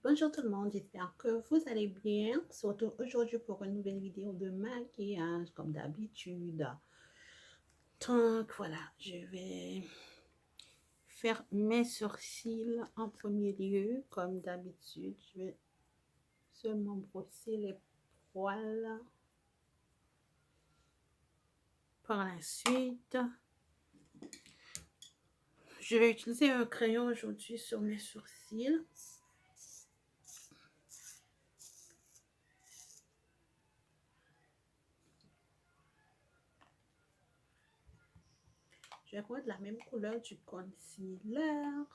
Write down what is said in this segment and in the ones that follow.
Bonjour tout le monde, j'espère que vous allez bien. On se retrouve aujourd'hui pour une nouvelle vidéo de maquillage comme d'habitude. Donc voilà, je vais faire mes sourcils en premier lieu comme d'habitude. Je vais seulement brosser les poils. Par la suite, je vais utiliser un crayon aujourd'hui sur mes sourcils. Je vais prendre la même couleur du concealer.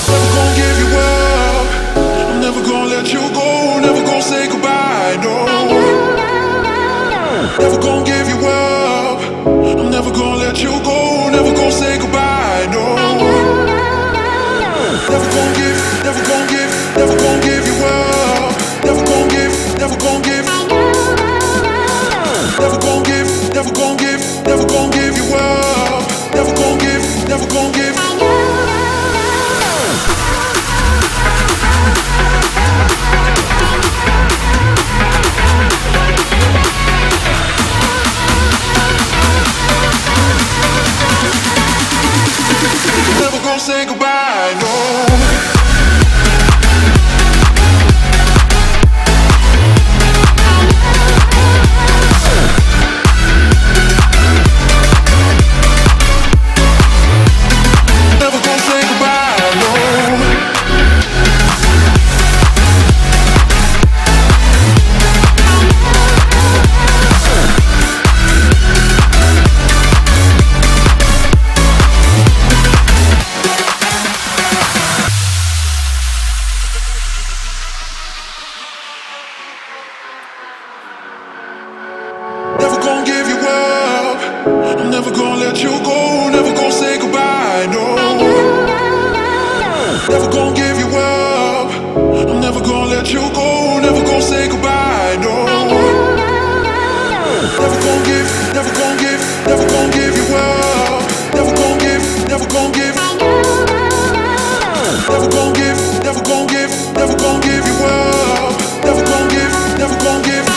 Never gonna give you up. I'm never gonna let you go. Never gonna say goodbye. No. Never gonna give you up. I'm never gonna let you go. Never gonna say goodbye. No. Never gonna give you up. Never gonna give, never gonna give. Never gonna give, never gonna give, never gonna give you up. Never gonna give, never gonna give. Never gonna say goodbye, no. Never gonna give you up. I'm never gonna let you go. Never gonna say goodbye. No. Never gonna give you up. Never gonna give. Never gonna give you up. Never gonna give. Never gonna give. Never gonna give you up. Never gonna give. Never gonna give.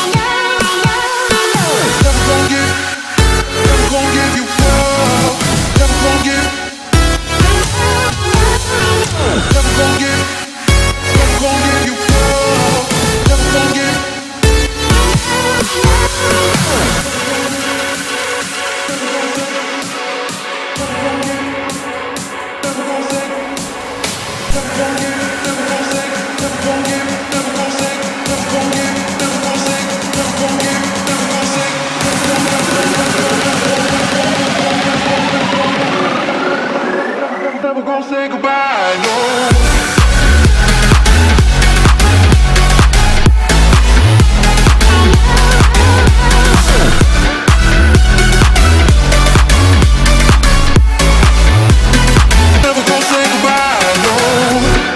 Never gonna give you up. Never gonna give. Never gonna say goodbye, no. Never gonna say goodbye, no.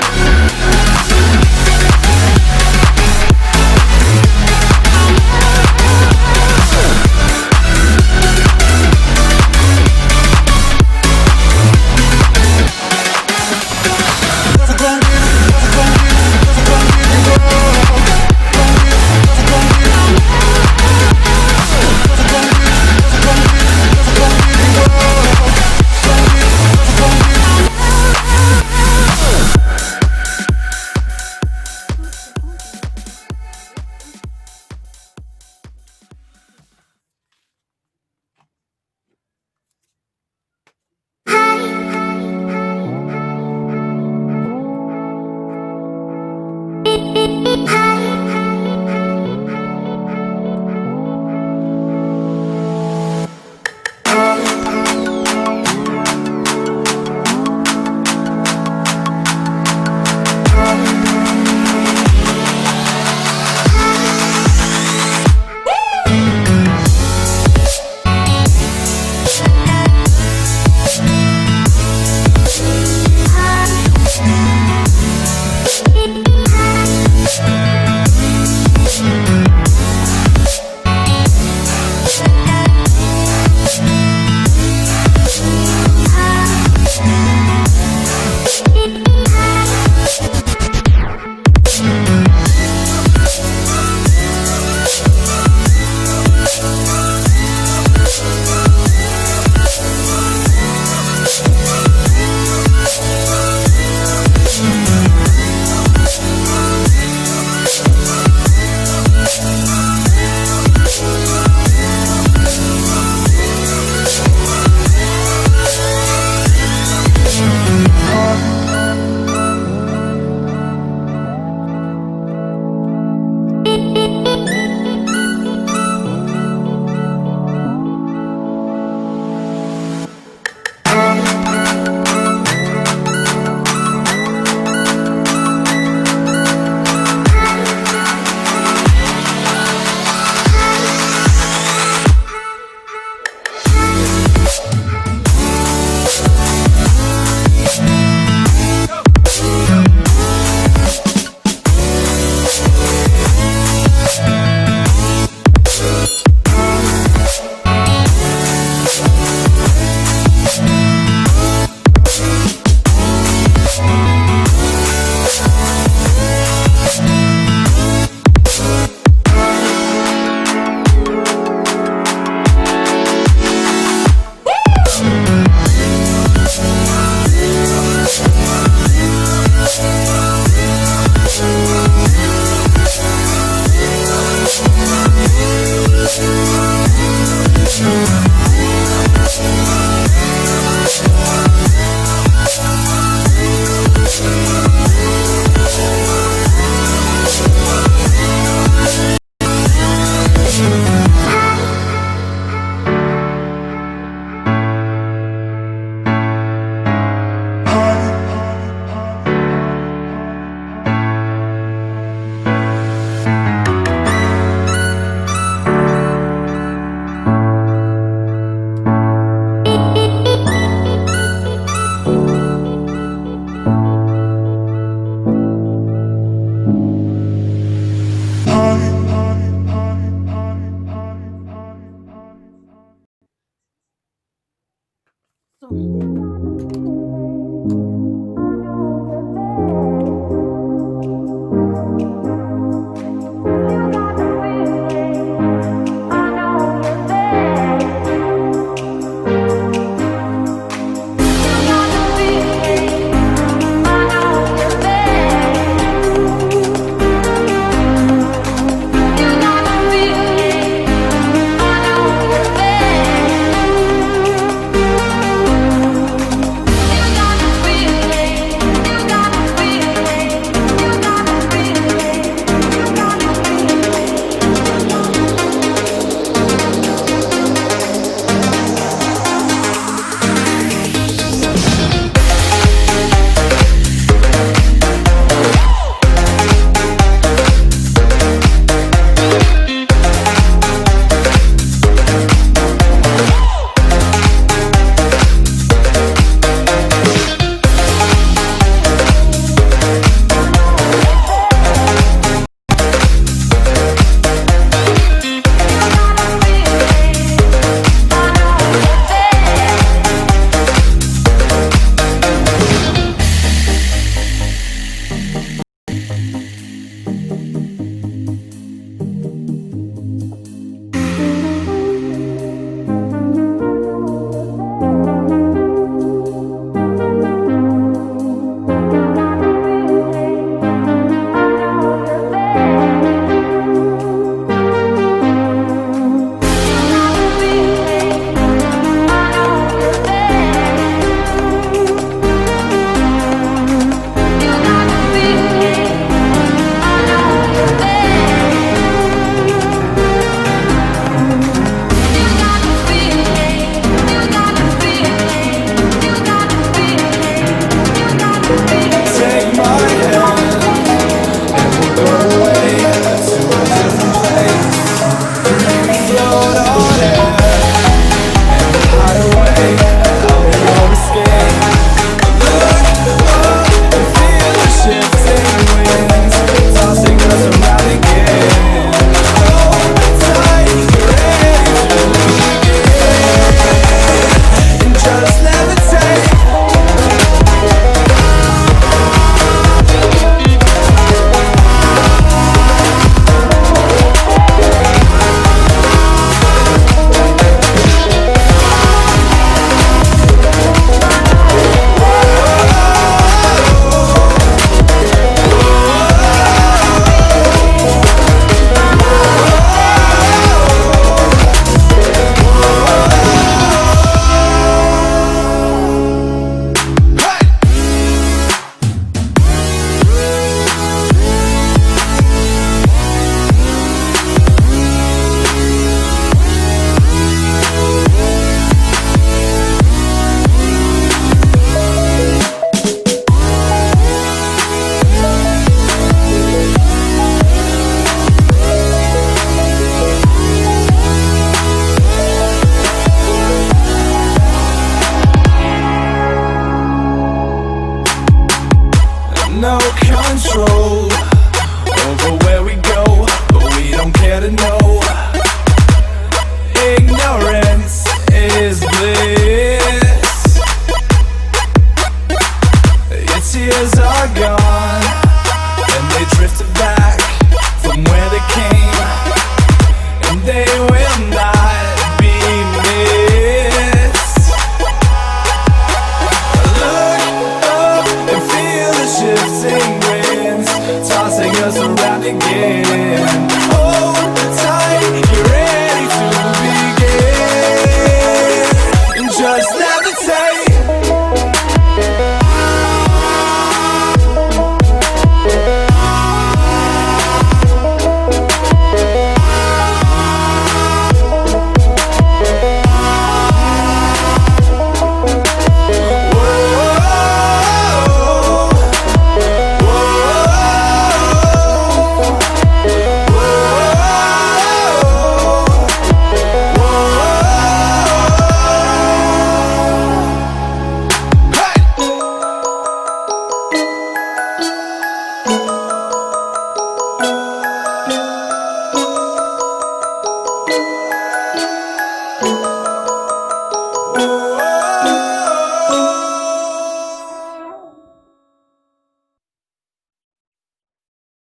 no control.